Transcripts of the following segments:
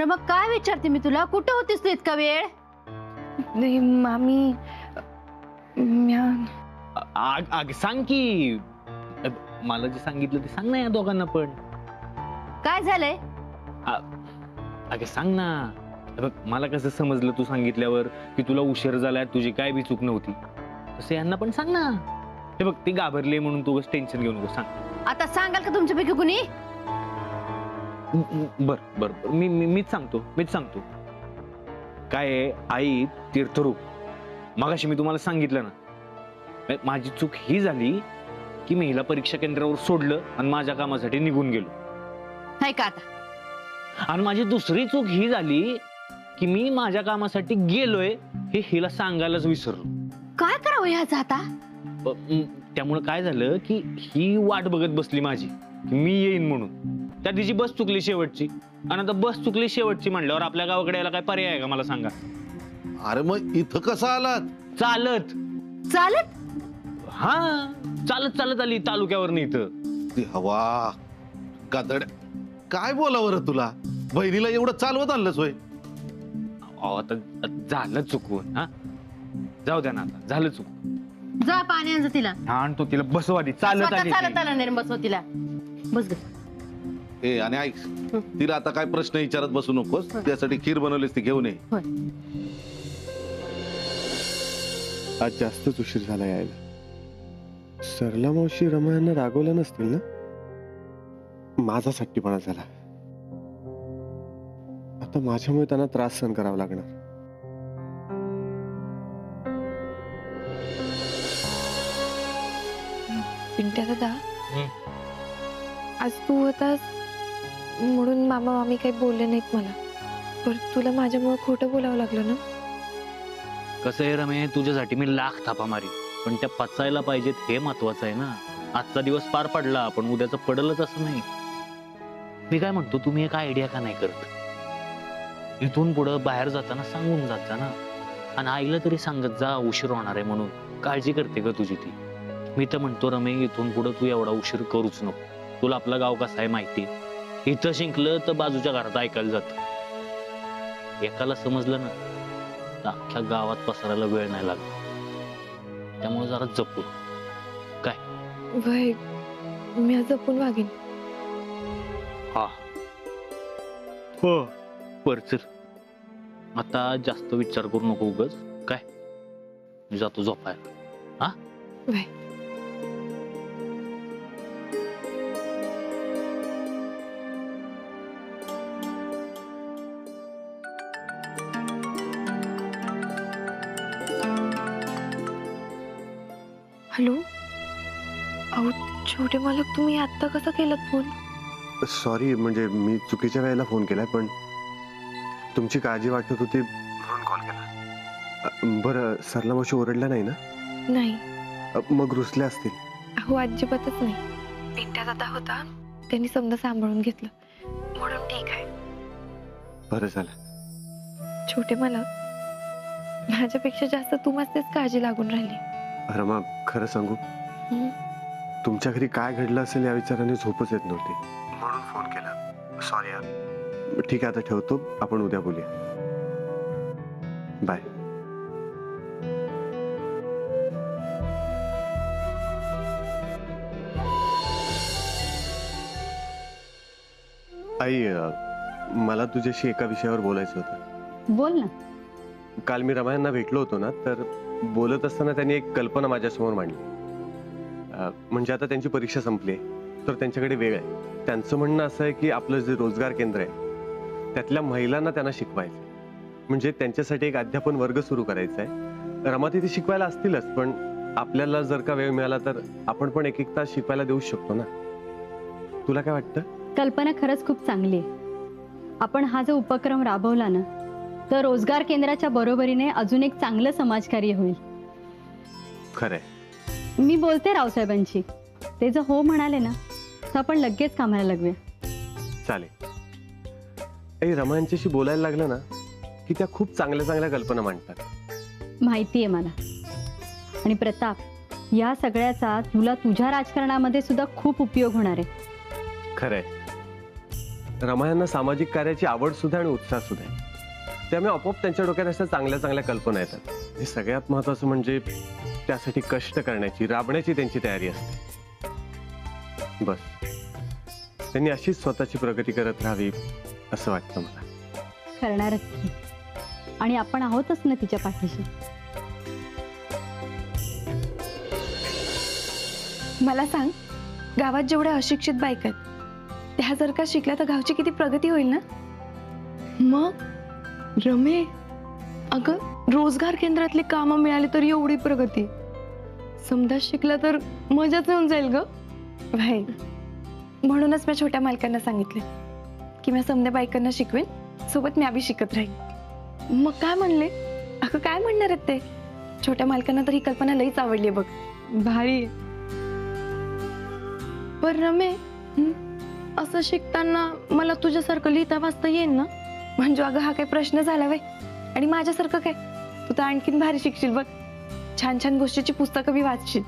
मग काय विचारते मी तुला, कुठं होतीस तू इतका वेळ? नाही मामी, आग सांग की, मला जे सांगितलं ते सांग ना या दोघांना पण. काय झालंय? अगे सांग ना. बघ मला कसं समजलं तू सांगितल्यावर की तुला उशीर झालाय, तुझी काय बी चूक नव्हती, तसं यांना पण सांग ना. हे बघ ती घाबरली म्हणून तू टेन्शन घेऊ नको, सांग. आता सांगाल का तुमच्यापैकी कुणी? बर बर बर, मीच सांगतो. काय आहे, आई तीर्थरूप, मगाशी मी तुम्हाला सांगितलं ना, माझी चूक ही झाली की मी हिला परीक्षा केंद्रावर सोडलं आणि माझ्या कामासाठी निघून गेलो. नाही का आता? आणि माझी दुसरी चूक ही झाली की मी माझ्या कामासाठी गेलोय हे हिला सांगायलाच विसरलो. काय करावं ह्याचं आता? त्यामुळे काय झालं की ही वाट बघत बसली माझी की मी येईन म्हणून. त्या तिची बस चुकली शेवटची, आणि आता बस चुकली शेवटची म्हणल्यावर आपल्या गावाकडे यायला काय पर्याय आहे का मला सांगा? अरे मग इथं कसं आलात? चालत. चालत? हा, चालत आली तालुक्यावर इथं. ती हवा गादड, काय बोलावं रे तुला? बहिणीला एवढं चालवत आणलंच होय? आता झालं चुकून. हा, जाऊ द्या ना, आता झालं चुकून. जा पाणी आणजा तिला. हा, आणतो तिला, बसवादी चालत आली ती. चालत आला नाही, बसव तिला. बस ग. ए आणि ऐक, तिला आता काय प्रश्न विचारत बसू नकोस. त्यासाठी खीर बनवलीस ती घेऊन ये. होय. आज जास्तच उशीर झाला यायला. सरला मावशी रमा यांना रागवलं नसतील ना? माझा सट्टीपणा झाला. आता माझ्यामुळे त्यांना त्रास सहन करावा लागणार. पिंट्या दादा, आज तू होतास म्हणून मामा मामी काही बोलले नाहीत मला. पण तुला माझ्यामुळे खोटं बोलावं लागलं ना? कसं आहे रमे, तुझ्यासाठी मी लाख थापा मारी, पण त्या पचायला पाहिजेत हे महत्वाचं आहे ना. आजचा दिवस पार पडला, पण उद्याचं पडलच असं नाही. मी काय म्हणतो, तुम्ही एक आयडिया का नाही करत? इथून पुढं बाहेर जाताना सांगून जात जा ना, आणि आईला तरी सांगत जा उशीर होणार आहे म्हणून. काळजी करते ग तुझी ती. मी तर म्हणतो रमे, इथून पुढं तू एवढा उशीर करूच नको. तुला आपलं गाव कसं आहे माहिती. इथं शिंकलं तर बाजूच्या घरात ऐकायला जात. एकाला समजलं ना तर अख्ख्या गावात पसरायला वेळ नाही लागत. त्यामुळे जरा जपून. काय? वय, मी आज जपून वागेन. हा हो, बर चल. आता जास्त विचार करू नको उगाच. काय, मी जातो झोपायला. हा, वय. हॅलो, अहो छोटे मालक, तुम्ही आत्ता कसा केलात फोन? सॉरी, म्हणजे मी चुकीच्या वेळेला फोन केलाय, पण तुमची काळजी वाटत होती म्हणून कॉल केला. बरं, सरला मावशी ओरडल्या नाही ना? नाही. मग रुसल्या असतील? अहो अजिबातच नाही. पिंट्या दादा होता, त्यांनी समजा सांभाळून घेतलं म्हणून ठीक आहे. बरं झालं. छोटे मालक, माझ्यापेक्षा जास्त तुम्हाच काळजी लागून राहिली. रमा, खरं सांगू, तुमच्या घरी काय घडलं असेल या विचाराने झोपच येत नव्हती, म्हणून फोन केला. सॉरी यार. ठीक आहे, आता ठेवतो, आपण उद्या बोलूया. बाय. आई, मला तुझ्याशी एका विषयावर बोलायचं होतं. बोल ना. काल मी रमायांना भेटलो होतो ना, तर बोलत असताना त्यांनी एक कल्पना माझ्यासमोर मांडली. म्हणजे आता त्यांची परीक्षा संपली आहे, तर त्यांच्याकडे वेळ आहे. त्यांचं म्हणणं असं आहे की आपलं जे रोजगार केंद्र आहे त्यातल्या महिलांना त्यांना शिकवायचं, म्हणजे त्यांच्यासाठी एक अध्यापन वर्ग सुरू करायचा आहे. रमा तिथे शिकवायला असतीलच, पण आपल्याला जर का वेळ मिळाला तर आपण पण एक तास शिकवायला देऊ शकतो ना. तुला काय वाटतं? कल्पना खरंच खूप चांगली आहे. आपण हा जो उपक्रम राबवला ना, तर रोजगार केंद्राच्या बरोबरीने अजून एक चांगलं समाजकार्य होईल. खरंय. मी बोलते रावसाहेबांची, ते जर हो म्हणाले ना तर आपण लगेच कामाला लागूया. चालेल. आई, रमा यांच्याशी बोलायला लागलं ना की त्या खूप चांगल्या चांगल्या कल्पना मांडतात. माहिती आहे मला. आणि प्रताप, या सगळ्याचा तुला तुझ्या राजकारणामध्ये सुद्धा खूप उपयोग होणार आहे. खरंय. रमायांना सामाजिक कार्याची आवड सुद्धा आणि उत्साह सुद्धा आहे. त्यामुळे आपोआप त्यांच्या डोक्यात अशा चांगल्या चांगल्या कल्पना येतात. हे सगळ्यात महत्वाचं म्हणजे त्यासाठी कष्ट करण्याची, राबण्याची त्यांची तयारी असते. बस त्यांनी अशीच स्वतःची प्रगती करत राहावी असं वाटतं मला. करणारच की. आणि आपण आहोतच ना तिच्या पाठीशी. मला सांग, गावात जेवढ्या अशिक्षित बायका आहेत त्या जर का शिकल्या तर गावची किती प्रगती होईल ना. मग रमे, अगं रोजगार केंद्रातली कामं मिळाली तर एवढी प्रगती, समजा शिकला तर मजाच येऊन जाईल ग भाई. म्हणूनच मी छोट्या मालकांना सांगितले की मी समध्या बायकांना शिकवेन, सोबत मी बी शिकत राहीन. मग काय म्हणले? अगं काय म्हणणार आहेत ते? छोट्या मालकांना तर ही कल्पना लईच आवडली बघ, भारी आहे. पण रमे, असं शिकताना मला तुझ्यासारखं लिहिता वाचता येईल ना? म्हणजे अगं हा काय प्रश्न झाला वय? आणि माझ्यासारखं काय, तू तर आणखीन भारी शिकशील बघ. छान छान गोष्टीची पुस्तकं बी वाचशील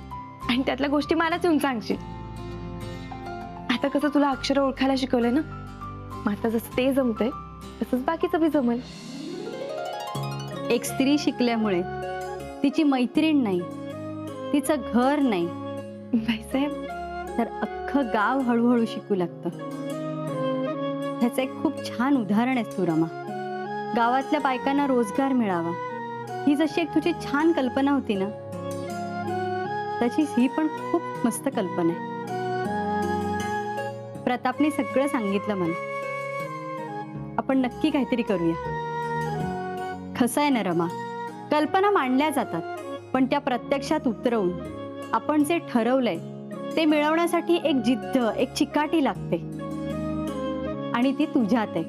आणि त्यातल्या गोष्टी मलाच येऊन सांगशील. आता कसं तुला अक्षर ओळखायला शिकवलंय ना, मग आता जसं ते जमतंय तसंच बाकीचं बी जमल. एक स्त्री शिकल्यामुळे तिची मैत्रीण नाही, तिचं घर नाही, भाईसाहेब, तर अख्खं गाव हळूहळू शिकू लागतं. ह्याचं एक खूप छान उदाहरण आहे तू रमा. गावातल्या बायकांना रोजगार मिळावा ही जशी एक तुझी छान कल्पना होती ना, तशीच ही पण खूप मस्त कल्पना आहे. प्रतापने सगळं सांगितलं मला. आपण नक्की काहीतरी करूया. कसं आहे ना रमा, कल्पना मांडल्या जातात पण त्या प्रत्यक्षात उतरवून आपण जे ठरवलंय ते मिळवण्यासाठी एक जिद्द, एक चिकाटी लागते आणि ती तुझ्यात आहे.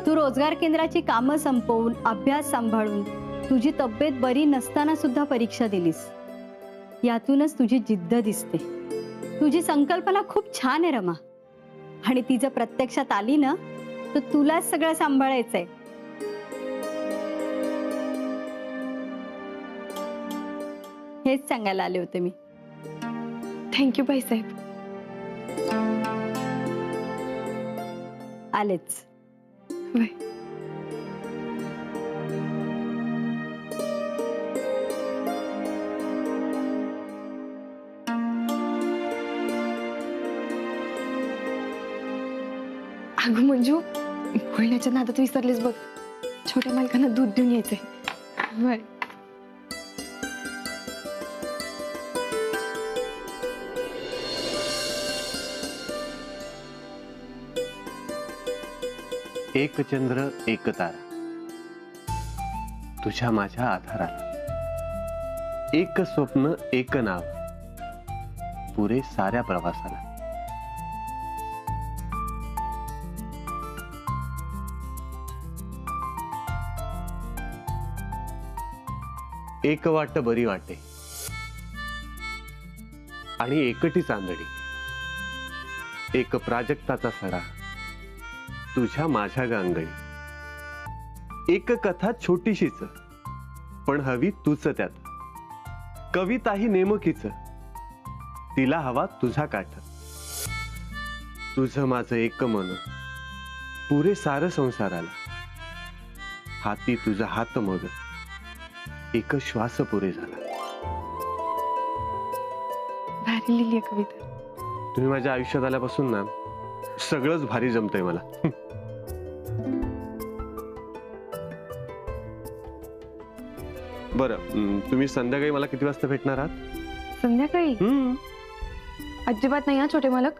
तू रोजगार केंद्राची कामं संपवून, अभ्यास सांभाळून, तुझी तब्येत बरी नसताना सुद्धा परीक्षा दिलीस. यातूनच तुझी जिद्द दिसते. तुझी संकल्पना खूप छान आहे रमा, आणि ती जर प्रत्यक्षात आली ना तर तुलाच सगळं सांभाळायचंय. हेच सांगायला आले होते मी. थँक्यू भाईसाहेब. आलेच. बाय. अगं मंजू, बोलण्याच्या नादात विसरलीस बघ, छोट्या मालकांना दूध देऊन यायचंय. बाय. एक चंद्र एक तारा, तुझ्या माझ्या आधाराला, एक स्वप्न एक नाव, पुरे साऱ्या प्रवासाला. एक वाट बरी वाटे आणि एकटी चांदणी, एक प्राजक्ताचा सडा तुझ्या माझ्या गांगणी. एक कथा छोटीशीच पण हवी तूच त्यात, कविताही नेमकीच तिला हवा तुझा काठ. तुझं माझं एक मन पुरे सार संसाराला, हाती तुझा हात मग एक श्वास पुरे झाला. भारी लिहिली कविता. तुम्ही माझ्या आयुष्यात आल्यापासून ना सगळंच भारी जमतंय मला. बरं, तुम्ही संध्याकाळी मला किती वाजता भेटणार आहात? संध्याकाळी अजिबात नाही हा छोटे मालक.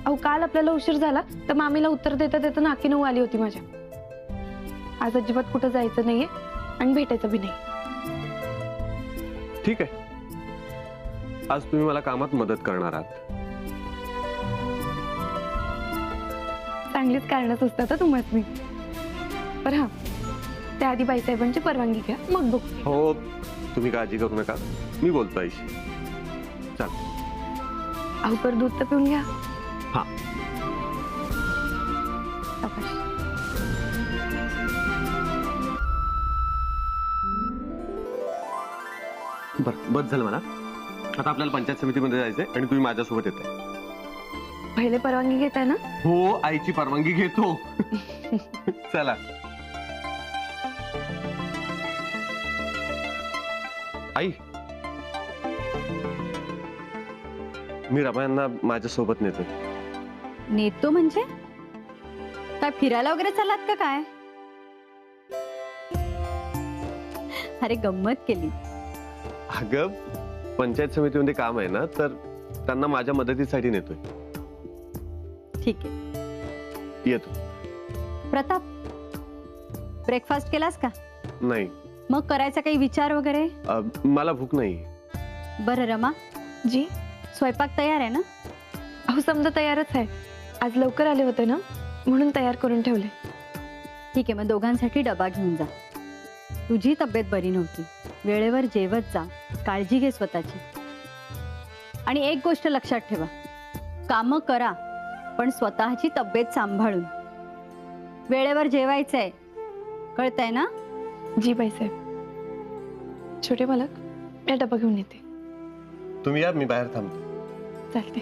अहो काल आपल्याला उशीर झाला तर मामीला उत्तर देता देता नाकी नऊ आली होती माझ्या. आज अजिबात कुठं जायचं नाहीये आणि भेटायचं बी नाही. ठीक आहे, आज तुम्ही मला कामात मदत करणार आहात. चांगलीच कारणं सुचतात तुम्हाला. पण हा, त्याआधी बाईसाहेबांची परवानगी घ्या, मग बघू. हो, तुम्ही काळजी करू नका, मी बोलतो आईशी. चल. अवकर दूध तर पिऊन घ्या. हा. सावकाश. बरं, बस झालं मला. आता आपल्याला पंचायत समितीमध्ये जायचंय आणि तुम्ही माझ्यासोबत येताय. पहिले परवानगी घेताय ना? हो, आईची परवानगी घेतो. चला. आई, मी रमायांना माझ्या सोबत नेतो. नेतो म्हणजे काय फिरायला वगैरे चालात का काय? अरे गंमत केली. अगं, पंचायत समितीमध्ये काम आहे ना, तर त्यांना माझ्या मदतीसाठी नेतोय. ठीक आहे. येतो. प्रताप, ब्रेकफास्ट केलास का? नाही, मग करायचा काही विचार वगैरे? मला भूक नाही. बरं रमा, जी. स्वयंपाक तयार आहे ना? अहो समजा तयारच आहे. आज लवकर आले होते ना, म्हणून तयार करून ठेवले. ठीक आहे, मग दोघांसाठी डबा घेऊन जा. तुझी तब्येत बरी नव्हती, वेळेवर जेवत जा, काळजी घे स्वतःची. आणि एक गोष्ट लक्षात ठेवा, कामं करा पण स्वतःची तब्येत सांभाळून. वेळेवर जेवायचंय, कळतंय ना? जी बाईसाहेब. छोटे मालक, मी डबा घेऊन येते. तुम्ही या, मी बाहेर थांबतो. चालते.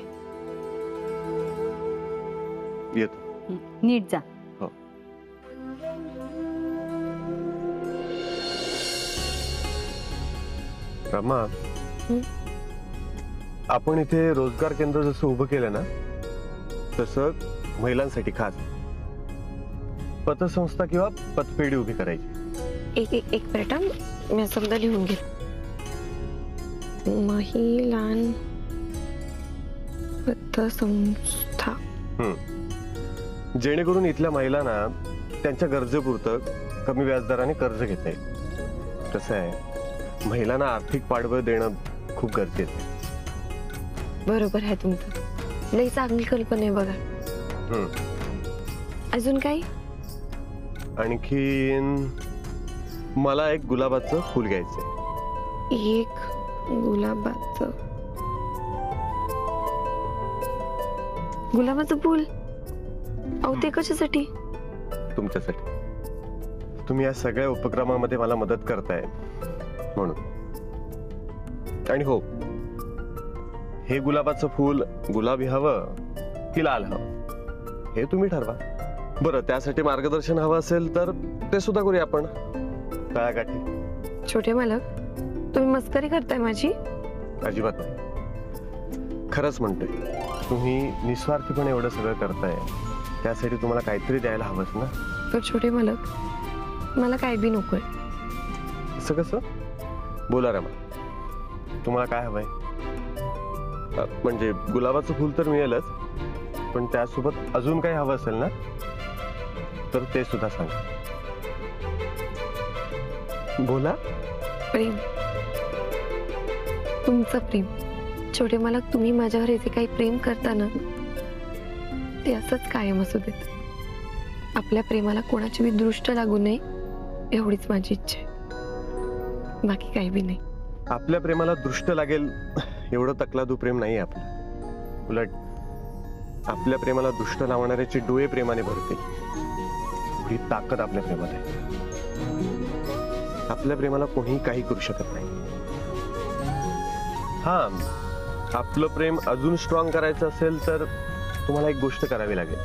येतो. नीट जा. हो. रमा, आपण इथे रोजगार केंद्र जसं उभं केलं ना, तसं महिलांसाठी खास पतसंस्था किंवा पतपेढी उभी करायची. एक मिनिट, मी समजा लिहून घे. महिलां पतसंस्था. जेणेकरून इथल्या महिलांना त्यांच्या गरजेपुरतं कमी व्याजदराने कर्ज घेता येईल. कसं आहे, महिलांना आर्थिक पाठबळ देणं खूप गरजेचं आहे. बरोबर आहे तुमचं. लई चांगली कल्पना आहे बघा. अजून काही? आणखीन मला एक गुलाबाचं फुल घ्यायचंय. एक गुलाबाचं फुल? अहो ते कशासाठी? तुमच्यासाठी. तुम्ही या सगळ्या उपक्रमामध्ये मला मदत करताय म्हणून. आणि हो, हे गुलाबाचं फूल गुलाबी हवं की लाल हवं हे तुम्ही ठरवा. बरं, त्यासाठी मार्गदर्शन हवं असेल तर ते सुद्धा करूया आपण. तळागाठी. छोटे मालक, तुम्ही मस्करी करताय माझी? अजिबात नाही, खरंच म्हणतोय. तुम्ही निस्वार्थीपणे एवढं सगळं करताय, त्यासाठी तुम्हाला काहीतरी द्यायला हवंच ना. तर छोटे मालक, मला काय बी नकोय. असं कसं? बोला रमा, तुम्हाला काय हवंय? म्हणजे गुलाबाचं फुल तर मिळेलच, पण त्यासोबत अजून काही हवं असेल ना, तर ते सुद्धा सांगा. बोला. प्रेम. तुमचं प्रेम. छोटे मालक, तुम्ही माझ्यावर जे काही प्रेम करता ना, ते असंच कायम असू देत. आपल्या प्रेमाला कोणाची बी दृष्ट लागू नये एवढीच माझी इच्छा आहे. बाकी काही बी नाही. आपल्या प्रेमाला दृष्ट लागेल एवढं तकलादू प्रेम नाही आपलं. उलट आपल्या प्रेमाला दृष्ट लावणाऱ्याचे डोळे प्रेमाने भरते. एवढी ताकद आपल्या प्रेमात आहे. आपल्या प्रेमाला कोणीही काही करू शकत नाही. हा, आपलं प्रेम अजून स्ट्रॉंग करायचं असेल तर तुम्हाला एक गोष्ट करावी लागेल.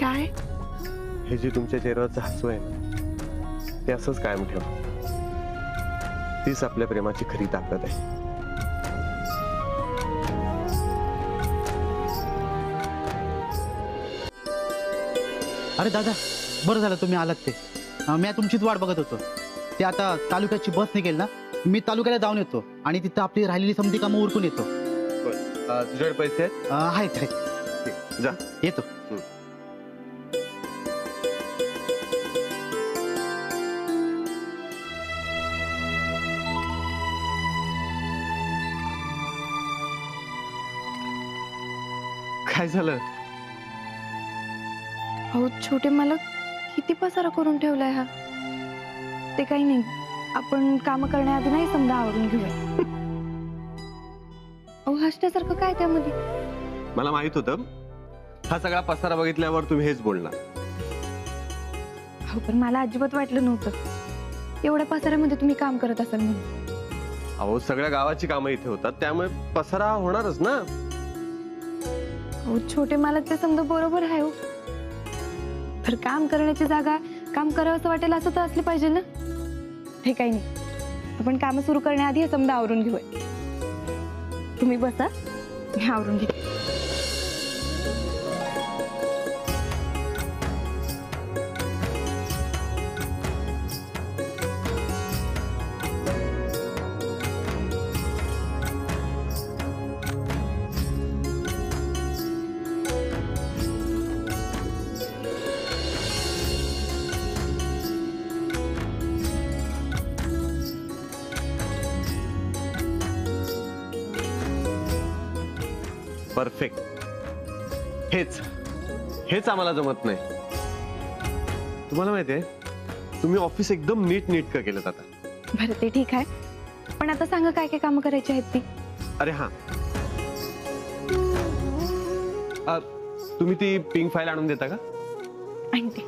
काय? हे जे तुमच्या चेहऱ्यावरचं हसू आहे ना, ते असंच कायम ठेवा. तीच आपल्या प्रेमाची खरी ताकद आहे. अरे दादा, बरं झालं तुम्ही आलात ते. मी तुमचीच वाट बघत होतो. ते आता तालुक्याची बस निघेल ना, मी तालुक्याला जाऊन येतो आणि तिथं आपली राहिलेली समधी कामं उरकून येतो. तुझ्याकडे पैसे आहेत? आहेत. जा. येतो. काय झालं? अहो छोटे मालक, किती पसारा करून ठेवलाय हा. ते काही नाही, आपण काम करण्याआधी नाही समजा आवरून घेऊया. अहो हसण्यासारखं काय त्यामध्ये? मला माहित होतं हा सगळा पसारा बघितल्यावर तुम्ही हेच बोलणार. अहो पण मला अजिबात वाटलं नव्हतं एवढ्या पसाऱ्यामध्ये तुम्ही काम करत असाल म्हणून. अहो, सगळ्या गावाची कामं इथे होतात, त्यामुळे पसारा होणारच ना. अहो, छोटे मालक ते समजा बरोबर आहे हो. तर काम करण्याची जागा काम करावं असं वाटेल असं तर असली पाहिजे ना. हे काही नाही, आपण काम सुरू करण्याआधी हे समजा आवरून घेऊया. तुम्ही बसा, मी आवरून घेते. परफेक्ट. हेच हेच आम्हाला जमत नाही. तुम्हाला माहितीये, तुम्ही ऑफिस एकदम नीट नेटकं केलं आता. बरं ते ठीक आहे, पण आता सांगा काय काय कामं करायची आहेत ती. अरे हा, तुम्ही ती पिंक फाईल आणून देता का? आणते.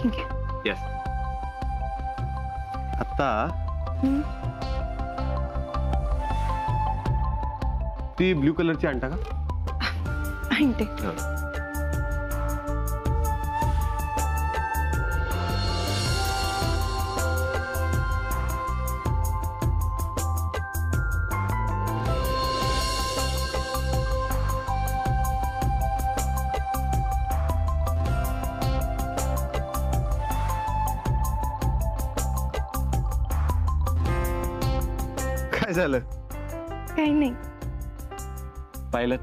ठीक आहे. येस. आता ती ब्ल्यू कलरची आणता का? आणते. काय झालं? काही नाही. पाहिलं,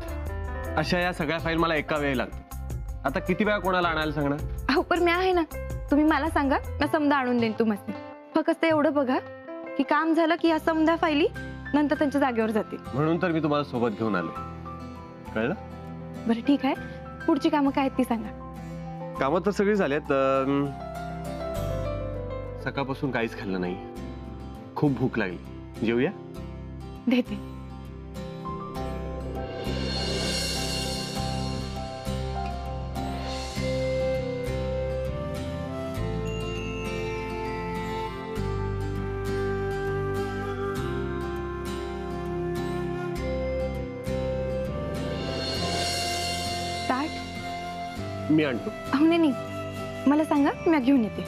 अशा या सगळ्या फाईल मला एका वेळी लागतात. आता किती वेळा कोणाला आणायला सांगणार? अहो पण मी आहे ना, तुम्ही मला सांगा, मी समजा आणून देईन तुम्हाला. फक्त एवढं बघा की काम झालं की या समजा फायली नंतर त्यांच्या जागेवर जातील. म्हणून तर मी तुम्हाला सोबत घेऊन आलो. कळलं? बरं ठीक आहे, पुढची कामं काय आहेत ती सांगा. कामं तर सगळी झाल्यात. सकाळपासून काहीच खाल्लं नाही, खूप भूक लागली. जेवूया? देते. ताट मी आणतो. अहो नाही, मला सांगा, मी घेऊन येते.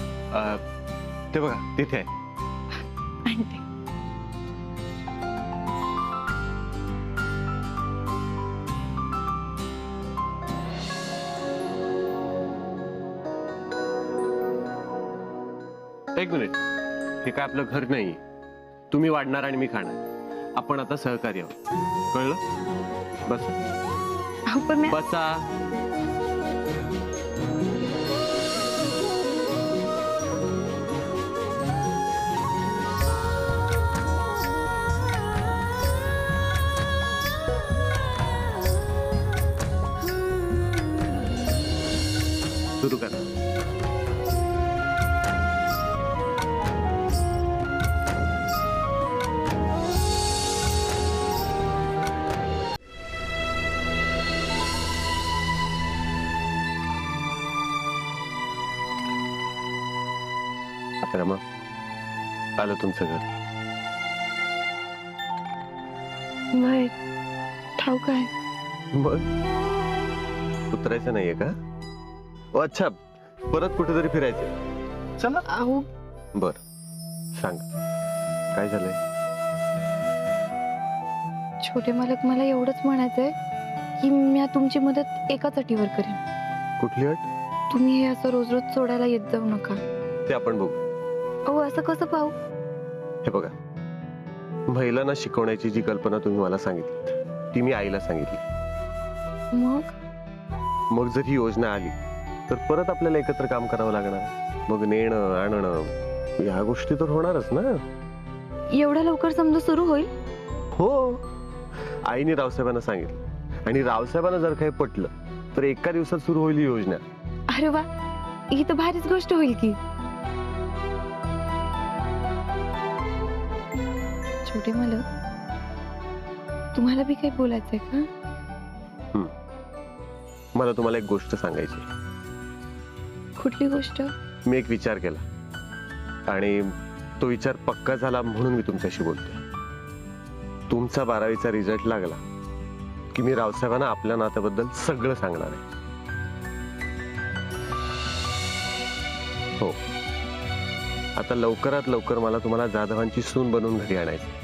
ते बघा तिथे आहे. आणते. एक मिनिट, हे काय आपलं घर नाही. तुम्ही वाढणार आणि मी खाणार. आपण आता सहकार्य आहोत. कळलं? बस अहो पण मी बसा. सुरू करा. रमा, आलं तुमचं घर. वय ठाऊक आहे. मग उतरायचं नाहीये का? अच्छा, परत कुठेतरी फिरायचं. चला. अहो बर, सांग काय झालंय? छोटे मालक, मला एवढंच म्हणायचंय की मी तुमची मदत एकाच अटीवर करेन. कुठली अट? तुम्ही हे असं रोज रोज सोडायला येत जाऊ नका. ते आपण बघू. अहो असं कसं पाहू? हे बघा, महिलांना शिकवण्याची जी कल्पना तुम्ही मला सांगितली ती मी आईला सांगितली. मग जर ही योजना आली तर परत आपल्याला एकत्र काम करावं लागणार. मग नेणं आणणं या गोष्टी तर होणारच ना. एवढ्या लवकर समजा सुरू होईल? हो, आईने रावसाहेबांना सांगितलं आणि रावसाहेबांना जर काही पटलं तर एका दिवसात सुरू होईल ही योजना. अरे वा, ही तर भारीच गोष्ट होईल की. छोटे मालक, तुम्हाला बी काही बोलायचंय का? मला तुम्हाला एक गोष्ट सांगायची. कुठली गोष्ट? मी एक विचार केला आणि तो विचार पक्का झाला म्हणून मी तुमच्याशी बोलतोय. तुमचा 12वीचा रिझल्ट लागला की मी रावसाहेबांना आपल्या नात्याबद्दल सगळं सांगणार आहे. हो, आता लवकरात लवकर मला तुम्हाला जाधवांची सून बनवून घरी आणायचं.